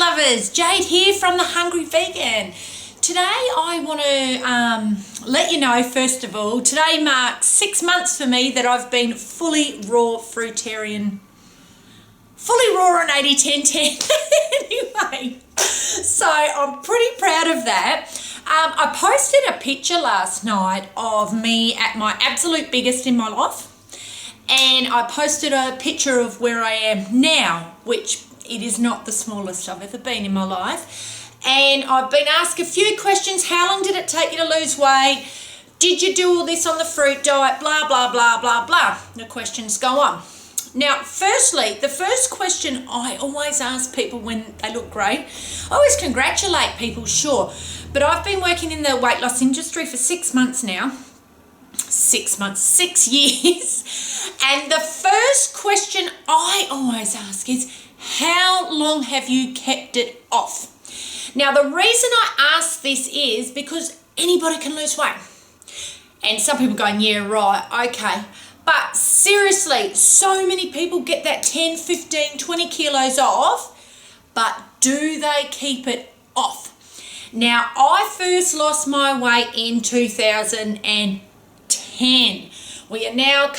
lovers, Jade here from The Hungry Vegan. Today I want to let you know, first of all, today marks 6 months for me that I've been fully raw fruitarian. Fully raw on 80-10-10 anyway, so I'm pretty proud of that. I posted a picture last night of me at my absolute biggest in my life, and I posted a picture of where I am now, which it is not the smallest I've ever been in my life. And I've been asked a few questions. How long did it take you to lose weight? Did you do all this on the fruit diet? Blah, blah, blah, blah, blah. The questions go on. Now, firstly, the first question I always ask people when they look great, I always congratulate people, sure, but I've been working in the weight loss industry for 6 months now. 6 years. And the first question I always ask is, how long have you kept it off? Now, the reason I ask this is because anybody can lose weight. And some people going, yeah, right, okay. But seriously, so many people get that 10, 15, 20 kilos off, but do they keep it off? Now, I first lost my weight in 2010. We are now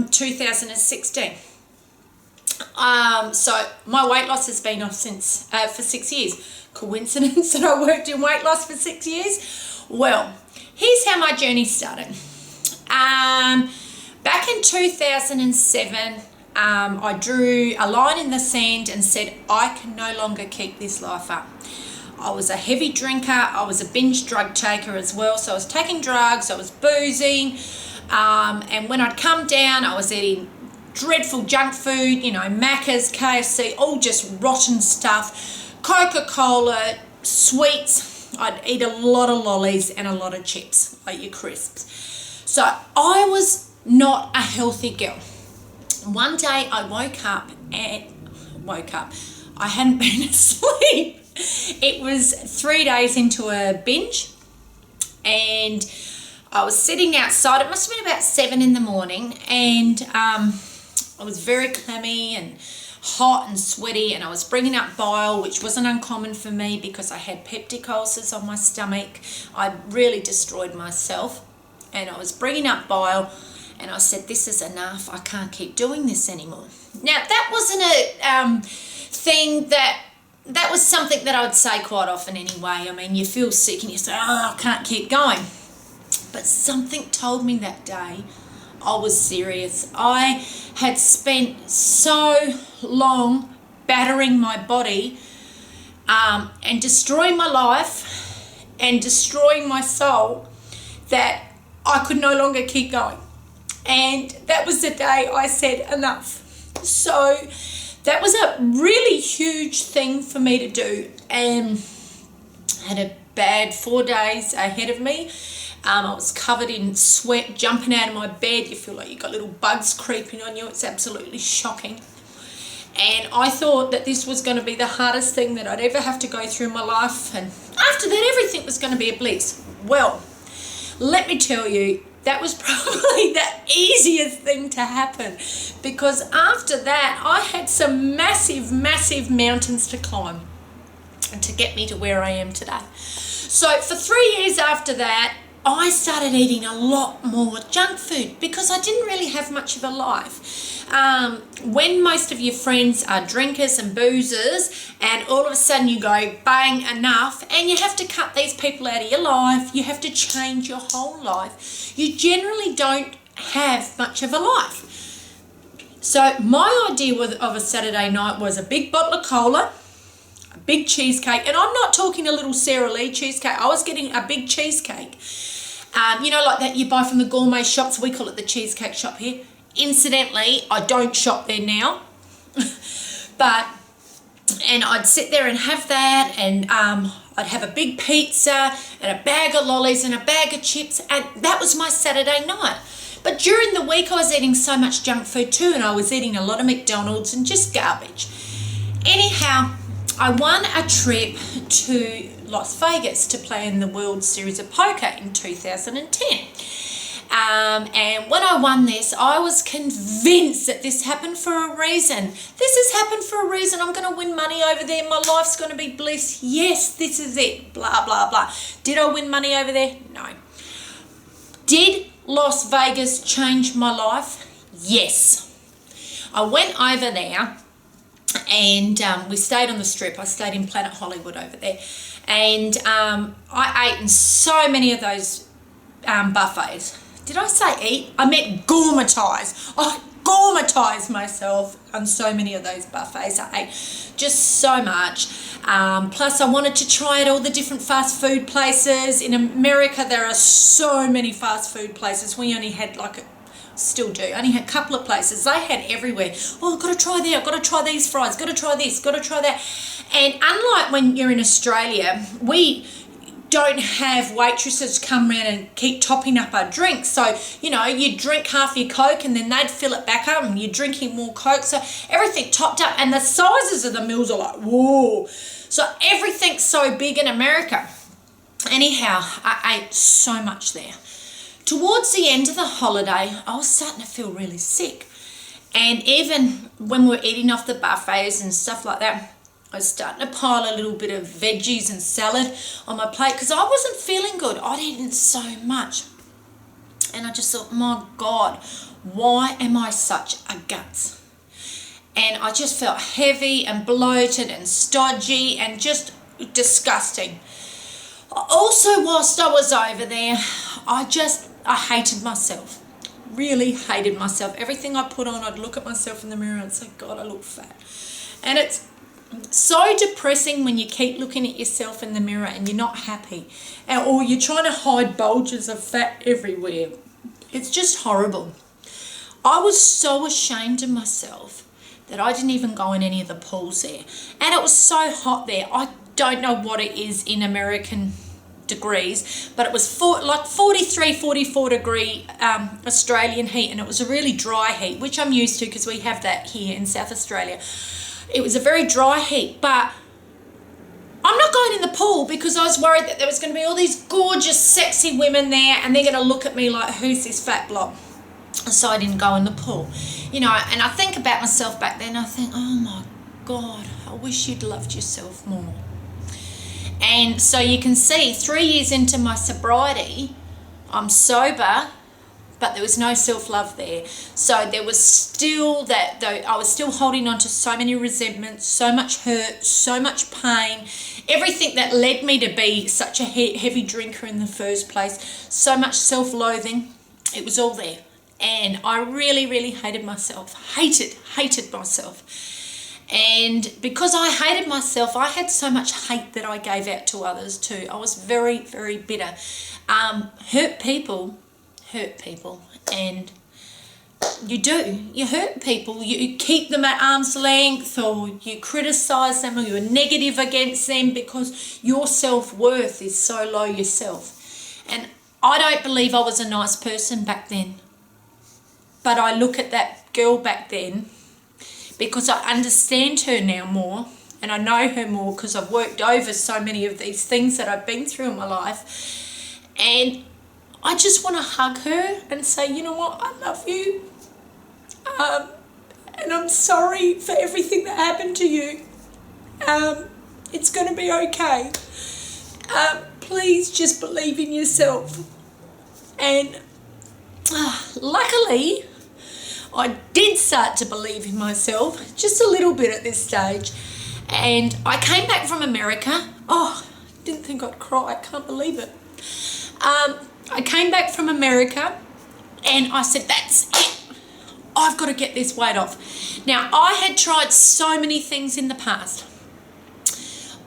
2016. So my weight loss has been off since for 6 years. Coincidence that I worked in weight loss for 6 years? Well, here's how my journey started. Back in 2007, I drew a line in the sand and said, I can no longer keep this life up. I was a heavy drinker. I was a binge drug taker as well. So I was taking drugs, I was boozing. And when I'd come down, I was eating dreadful junk food, you know, Macca's, KFC, all just rotten stuff, Coca-Cola, sweets. I'd eat a lot of lollies and a lot of chips, like your crisps. So I was not a healthy girl. One day I woke up. I hadn't been asleep. It was 3 days into a binge, and I was sitting outside. It must have been about 7 in the morning, and I was very clammy and hot and sweaty, and I was bringing up bile, which wasn't uncommon for me because I had peptic ulcers on my stomach. I really destroyed myself, and I was bringing up bile, and I said, this is enough. I can't keep doing this anymore. Now, that wasn't a thing that was something that I would say quite often anyway. I mean, you feel sick and you say, oh, I can't keep going. But something told me that day I was serious. I had spent so long battering my body and destroying my life and destroying my soul that I could no longer keep going. And that was the day I said enough. So that was a really huge thing for me to do, and I had a bad 4 days ahead of me. I was covered in sweat, jumping out of my bed. You feel like you've got little bugs creeping on you. It's absolutely shocking. And I thought that this was going to be the hardest thing that I'd ever have to go through in my life. And after that, everything was going to be a bliss. Well, let me tell you, that was probably the easiest thing to happen, because after that, I had some massive, massive mountains to climb to get me to where I am today. So for 3 years after that, I started eating a lot more junk food because I didn't really have much of a life. When most of your friends are drinkers and boozers, and all of a sudden you go, bang, enough, and you have to cut these people out of your life, you have to change your whole life, you generally don't have much of a life. So my idea of a Saturday night was a big bottle of cola, a big cheesecake, and I'm not talking a little Sara Lee cheesecake. I was getting a big cheesecake. You know, like that you buy from the gourmet shops. We call it the cheesecake shop here. Incidentally, I don't shop there now. And I'd sit there and have that, and I'd have a big pizza and a bag of lollies and a bag of chips, and that was my Saturday night. But during the week, I was eating so much junk food too, and I was eating a lot of McDonald's and just garbage. Anyhow, I won a trip to Las Vegas to play in the World Series of Poker in 2010. And when I won this, I was convinced that this happened for a reason. This has happened for a reason. I'm going to win money over there. My life's going to be bliss. Yes, this is it. Blah, blah, blah. Did I win money over there? No. Did Las Vegas change my life? Yes. I went over there and we stayed on the Strip. I stayed in Planet Hollywood over there. And I ate in so many of those buffets. Did I say eat? I meant gourmetize. I gourmetize myself on so many of those buffets. I ate just so much. Plus I wanted to try out all the different fast food places. In America there are so many fast food places. We only had still do, only had a couple of places. They had everywhere. Oh, I've got to try there, I've got to try these fries, got to try this, got to try that. And unlike when you're in Australia, we don't have waitresses come around and keep topping up our drinks. So, you drink half your Coke and then they'd fill it back up and you're drinking more Coke. So everything topped up and the sizes of the meals are like, whoa. So everything's so big in America. Anyhow, I ate so much there. Towards the end of the holiday, I was starting to feel really sick. And even when we were eating off the buffets and stuff like that, I was starting to pile a little bit of veggies and salad on my plate because I wasn't feeling good. I'd eaten so much. And I just thought, my God, why am I such a guts? And I just felt heavy and bloated and stodgy and just disgusting. Also, whilst I was over there, I hated myself. Really hated myself. Everything I put on, I'd look at myself in the mirror and say, God, I look fat. And it's so depressing when you keep looking at yourself in the mirror and you're not happy. Or you're trying to hide bulges of fat everywhere. It's just horrible. I was so ashamed of myself that I didn't even go in any of the pools there. And it was so hot there. I don't know what it is in American degrees, but it was 43, 44 degree Australian heat, and it was a really dry heat, which I'm used to because we have that here in South Australia. It was a very dry heat, but I'm not going in the pool because I was worried that there was going to be all these gorgeous, sexy women there and they're going to look at me like, who's this fat blob? So I didn't go in the pool. And I think about myself back then, I think, oh my God, I wish you'd loved yourself more. And so you can see 3 years into my sobriety, I'm sober, but there was no self-love there. So there was still that, though I was still holding on to so many resentments, so much hurt, so much pain, everything that led me to be such a heavy drinker in the first place, so much self-loathing, it was all there. And I really, really hated myself, hated myself. And because I hated myself, I had so much hate that I gave out to others too. I was very, very bitter. Hurt people, and you hurt people. You keep them at arm's length, or you criticize them, or you're negative against them because your self-worth is so low yourself. And I don't believe I was a nice person back then. But I look at that girl back then because I understand her now more, and I know her more because I've worked over so many of these things that I've been through in my life. And I just want to hug her and say, you know what, I love you. And I'm sorry for everything that happened to you. It's going to be okay. Please just believe in yourself. And luckily, I did start to believe in myself, just a little bit at this stage. And I came back from America. Oh, didn't think I'd cry. I can't believe it. I came back from America and I said, that's it. I've got to get this weight off. Now, I had tried so many things in the past.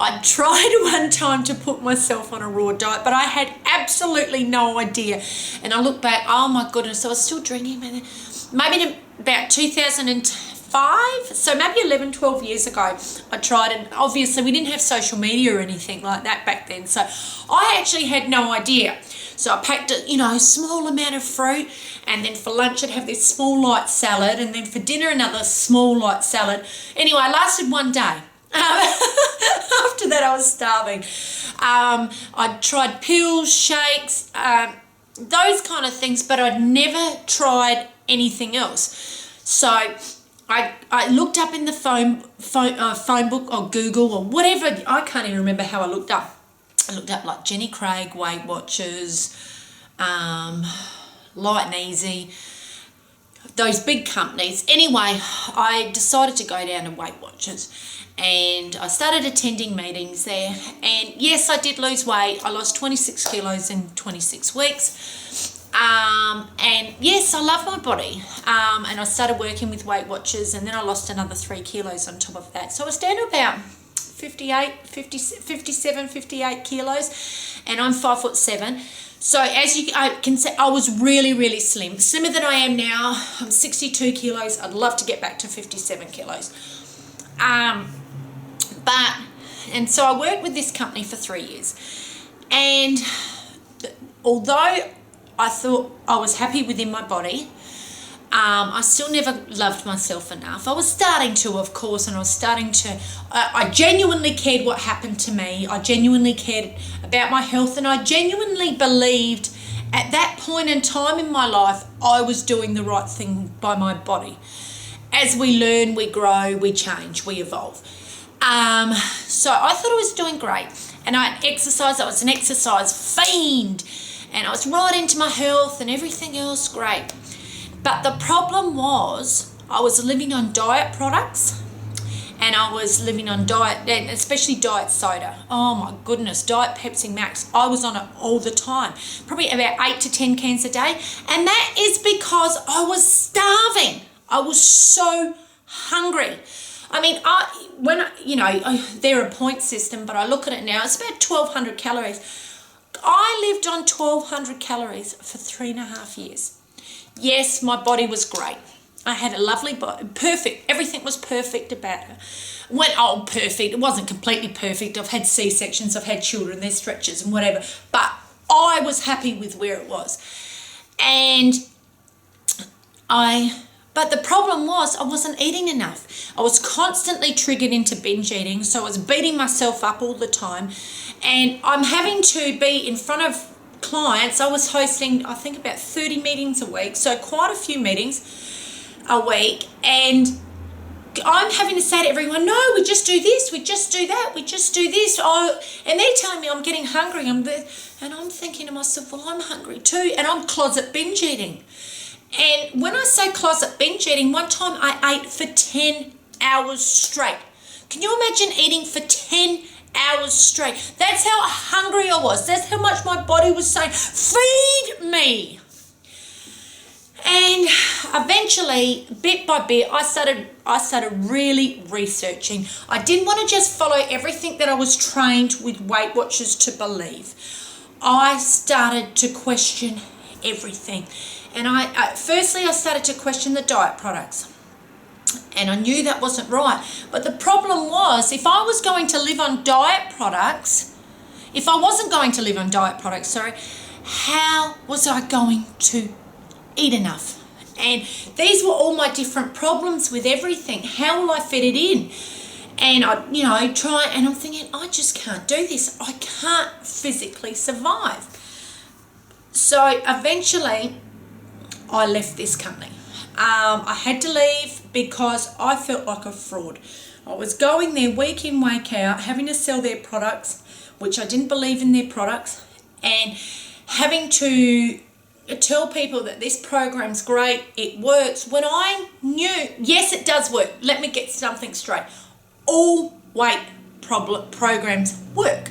I tried one time to put myself on a raw diet, but I had absolutely no idea. And I look back, oh my goodness, I was still drinking. Maybe in about 2005, so maybe 11, 12 years ago, I tried, and obviously we didn't have social media or anything like that back then. So I actually had no idea. So I packed a small amount of fruit, and then for lunch I'd have this small light salad, and then for dinner another small light salad. Anyway, I lasted one day. After that I was starving. I tried pills, shakes, those kind of things, but I'd never tried anything else. So I looked up in the phone book or Google or whatever. I can't even remember how I looked up. I looked up like Jenny Craig, Weight Watchers, Light and Easy, those big companies. Anyway, I decided to go down to Weight Watchers and I started attending meetings there. And yes, I did lose weight. I lost 26 kilos in 26 weeks. And yes, I love my body. And I started working with Weight Watchers, and then I lost another 3 kilos on top of that. So I was down to about 57, 58 kilos, and I'm 5'7". So as I can see, I was really, really slim, slimmer than I am now. I'm 62 kilos. I'd love to get back to 57 kilos. And so I worked with this company for 3 years, and although I thought I was happy within my body, I still never loved myself enough. I was starting to, of course, and I genuinely cared what happened to me. I genuinely cared about my health, and I genuinely believed at that point in time in my life, I was doing the right thing by my body. As we learn, we grow, we change, we evolve. So I thought I was doing great, and I exercised. I was an exercise fiend, and I was right into my health and everything else great. But the problem was I was living on diet products, and I was living on diet, and especially diet soda. Oh my goodness, Diet Pepsi Max. I was on it all the time, probably about 8 to 10 cans a day. And that is because I was starving. I was so hungry. I mean, they're a point system, but I look at it now, it's about 1,200 calories. I lived on 1,200 calories for 3.5 years. Yes, my body was great. I had a lovely body, perfect. Everything was perfect about her. Perfect. It wasn't completely perfect. I've had C-sections, I've had children, there's stretches and whatever. But I was happy with where it was. But the problem was I wasn't eating enough. I was constantly triggered into binge eating, so I was beating myself up all the time. And I'm having to be in front of clients. I was hosting, I think, about 30 meetings a week, so quite a few meetings a week. And I'm having to say to everyone, no, we just do this, we just do that, we just do this. And they're telling me I'm getting hungry. And I'm thinking to myself, well, I'm hungry too. And I'm closet binge eating. And when I say closet binge eating, one time I ate for 10 hours straight. Can you imagine eating for 10 hours straight? That's how hungry I was. That's how much my body was saying, feed me. And eventually, bit by bit, I started really researching. I didn't want to just follow everything that I was trained with Weight Watchers to believe. I started to question everything. And firstly, I started to question the diet products. And I knew that wasn't right. But the problem was, if I wasn't going to live on diet products, how was I going to eat enough? And these were all my different problems with everything. How will I fit it in? And I try, and I'm thinking, I just can't do this. I can't physically survive. So eventually, I left this company. I had to leave because I felt like a fraud. I was going there week in, week out, having to sell their products, which I didn't believe in their products, and having to tell people that this program's great, it works, when I knew, yes, it does work. Let me get something straight. All weight programs work.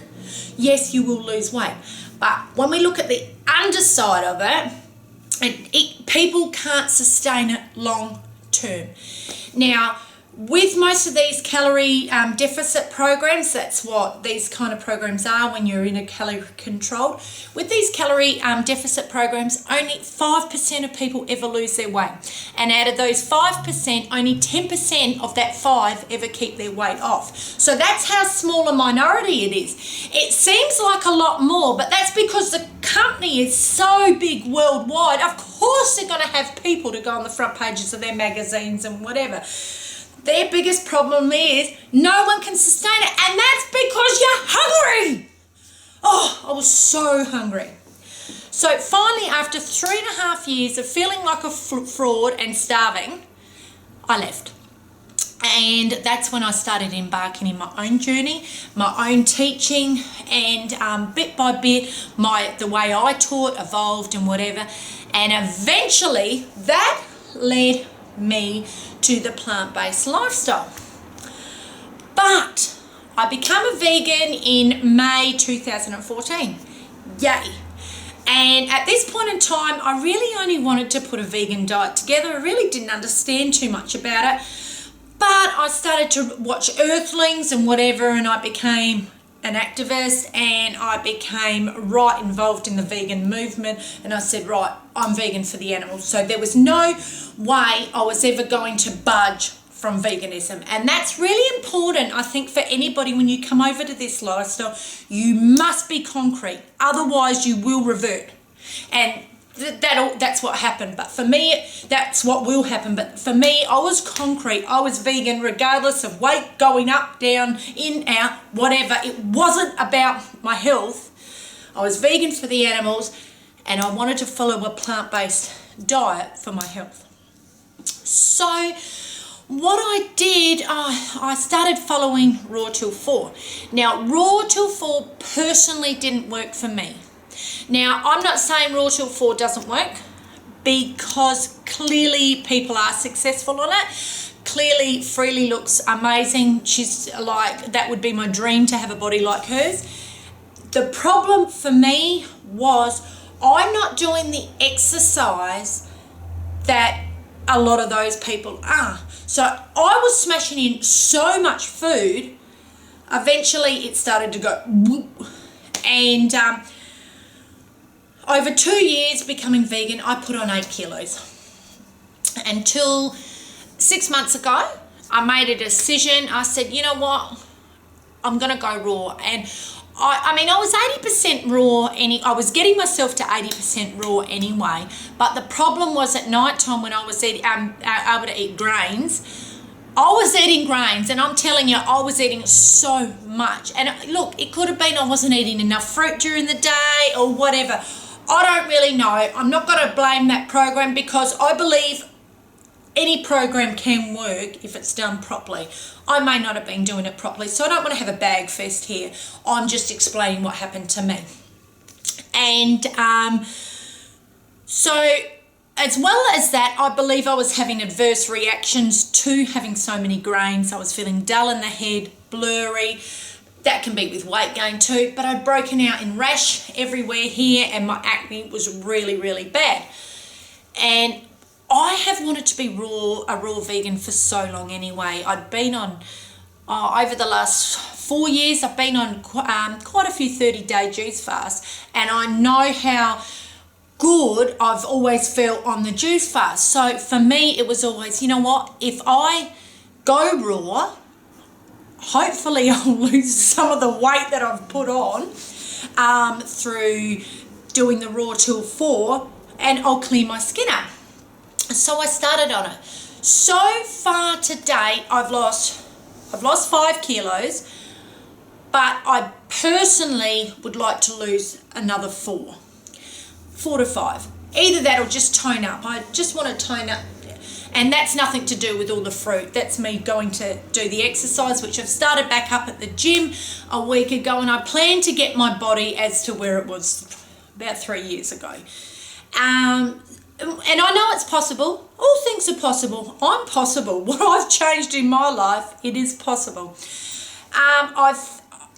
Yes, you will lose weight. But when we look at the underside of it, people can't sustain it long term. Now, with most of these calorie deficit programs, that's what these kind of programs are when you're in a calorie control. With these calorie deficit programs, only 5% of people ever lose their weight. And out of those 5%, only 10% of that 5 ever keep their weight off. So that's how small a minority it is. It seems like a lot more, but that's because the company is so big worldwide. Of course they're going to have people to go on the front pages of their magazines and whatever. Their biggest problem is no one can sustain it, and that's because you're hungry. Oh, I was so hungry. So finally, after 3.5 years of feeling like a fraud and starving, I left. And that's when I started embarking in my own journey, my own teaching, and bit by bit, the way I taught evolved and whatever. And eventually, that led me to the plant-based lifestyle. But I became a vegan in May 2014. Yay! And at this point in time, I really only wanted to put a vegan diet together. I really didn't understand too much about it. But I started to watch Earthlings and whatever, and I became an activist, and I became right involved in the vegan movement, and I said, right, I'm vegan for the animals. So there was no way I was ever going to budge from veganism. And that's really important, I think, for anybody when you come over to this lifestyle. You must be concrete, otherwise you will revert. And that's what happened. But for me, that's what will happen. But for me, I was concrete. I was vegan regardless of weight going up, down, in, out, whatever. It wasn't about my health. I was vegan for the animals, and I wanted to follow a plant-based diet for my health. So what I did, I started following RawTill 4. Now, RawTill 4 personally didn't work for me. Now, I'm not saying RawTill 4 doesn't work, because clearly people are successful on it. Clearly, Freely looks amazing. She's like, that would be my dream to have a body like hers. The problem for me was I'm not doing the exercise that a lot of those people are. So I was smashing in so much food, eventually it started to go whoop. And over 2 years becoming vegan, I put on 8 kilos. Until 6 months ago, I made a decision. I said, you know what? I'm going to go raw. And I mean, I was 80% raw. I was getting myself to 80% raw anyway. But the problem was at night time when I was able to eat grains. I was eating grains, and I'm telling you, I was eating so much. And look, it could have been I wasn't eating enough fruit during the day or whatever. I don't really know. I'm not going to blame that program, because I believe any program can work if it's done properly. I may not have been doing it properly, so I don't want to have a bag fest here. I'm just explaining what happened to me. And so as well as that, I believe I was having adverse reactions to having so many grains. I was feeling dull in the head, blurry. That can be with weight gain too, but I'd broken out in rash everywhere here, and my acne was really, really bad. And I have wanted to be a raw vegan for so long anyway. I'd been on, over the last 4 years, I've been on quite a few 30-day juice fasts, and I know how good I've always felt on the juice fast. So for me, it was always, you know what, if I go raw, hopefully I'll lose some of the weight that I've put on through doing the RawTill 4, and I'll clear my skin up. So I started on it. So far to date, I've lost 5 kilos, but I personally would like to lose another 4 to 5. Either that or just tone up. I just want to tone up. And that's nothing to do with all the fruit. That's me going to do the exercise, which I've started back up at the gym a week ago, and I plan to get my body as to where it was about 3 years ago. And I know it's possible. All things are possible. I'm possible. What I've changed in my life, it is possible.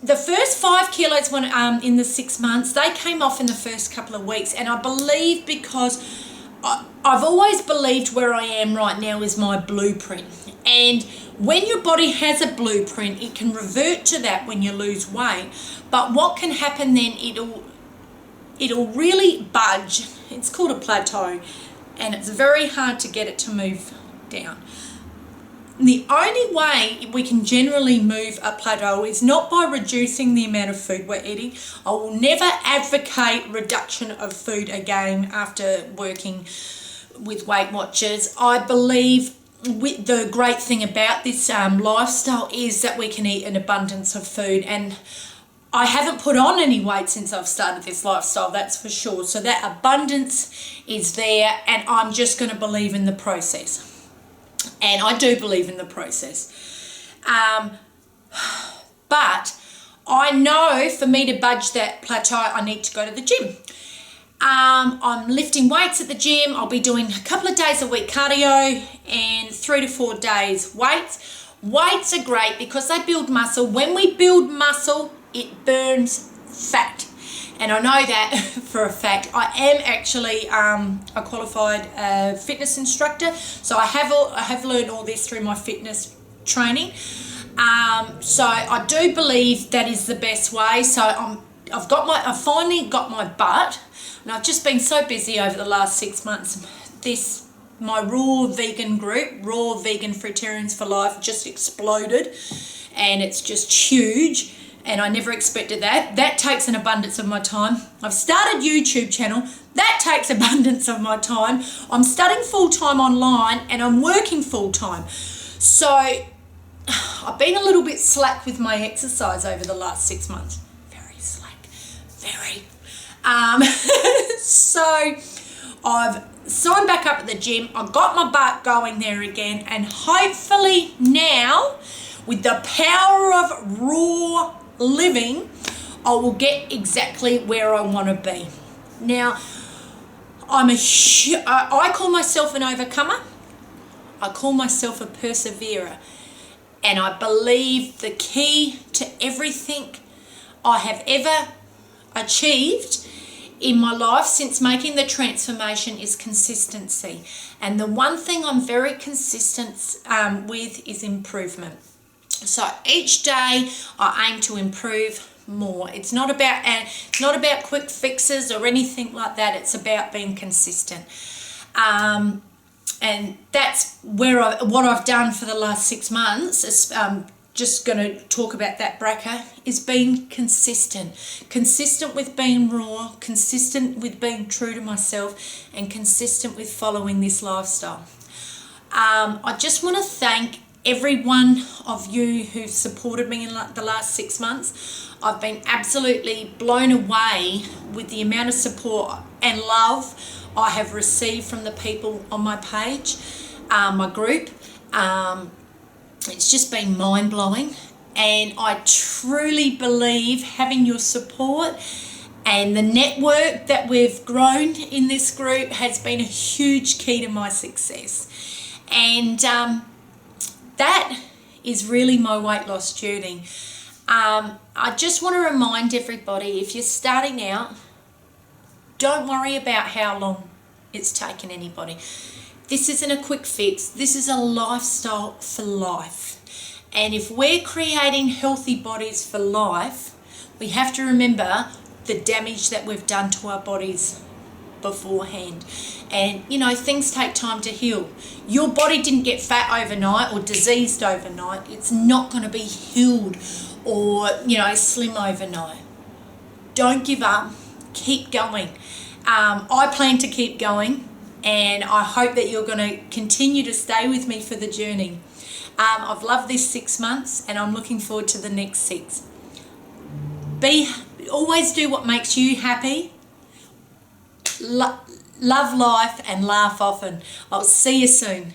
The first 5 kilos when in the 6 months, they came off in the first couple of weeks, and I believe because I've always believed where I am right now is my blueprint. And when your body has a blueprint, it can revert to that when you lose weight. But what can happen then, it'll really budge. It's called a plateau, and it's very hard to get it to move down. The only way we can generally move a plateau is not by reducing the amount of food we're eating. I will never advocate reduction of food again after working with Weight Watchers. I believe the great thing about this lifestyle is that we can eat an abundance of food, and I haven't put on any weight since I've started this lifestyle, that's for sure. So that abundance is there, and I'm just going to believe in the process. And I do believe in the process. But I know for me to budge that plateau, I need to go to the gym. I'm lifting weights at the gym. I'll be doing a couple of days a week cardio and 3 to 4 days weights. Weights are great because they build muscle. When we build muscle, it burns fat. And I know that for a fact. I am actually a qualified fitness instructor. So I have learned all this through my fitness training. So I do believe that is the best way. So I've finally got my butt, and I've just been so busy over the last 6 months. My raw vegan group, Raw Vegan Fruitarians for Life, just exploded, and it's just huge. And I never expected that. That takes an abundance of my time. I've started YouTube channel. That takes abundance of my time. I'm studying full-time online, and I'm working full-time. So I've been a little bit slack with my exercise over the last 6 months. Very slack. Very. So I've signed back up at the gym. I've got my butt going there again. And hopefully now, with the power of raw living, I will get exactly where I want to be. Now, I call myself an overcomer. I call myself a perseverer. And I believe the key to everything I have ever achieved in my life since making the transformation is consistency. And the one thing I'm very consistent with is improvement. So each day I aim to improve more. It's not about quick fixes or anything like that. It's about being consistent. And that's what I've done for the last 6 months. Just going to talk about that, Bracker, is being consistent. Consistent with being raw, consistent with being true to myself, and consistent with following this lifestyle. I just want to thank every one of you who've supported me in the last 6 months. I've been absolutely blown away with the amount of support and love I have received from the people on my page, my group. It's just been mind-blowing, and I truly believe having your support and the network that we've grown in this group has been a huge key to my success. And that is really my weight loss journey. I just want to remind everybody, if you're starting out, don't worry about how long it's taken anybody. This isn't a quick fix. This is a lifestyle for life. And if we're creating healthy bodies for life, we have to remember the damage that we've done to our bodies beforehand. And, things take time to heal. Your body didn't get fat overnight or diseased overnight. It's not going to be healed or, slim overnight. Don't give up. Keep going. I plan to keep going. And I hope that you're going to continue to stay with me for the journey. I've loved this 6 months, and I'm looking forward to the next 6. Always do what makes you happy. Love life and laugh often. I'll see you soon.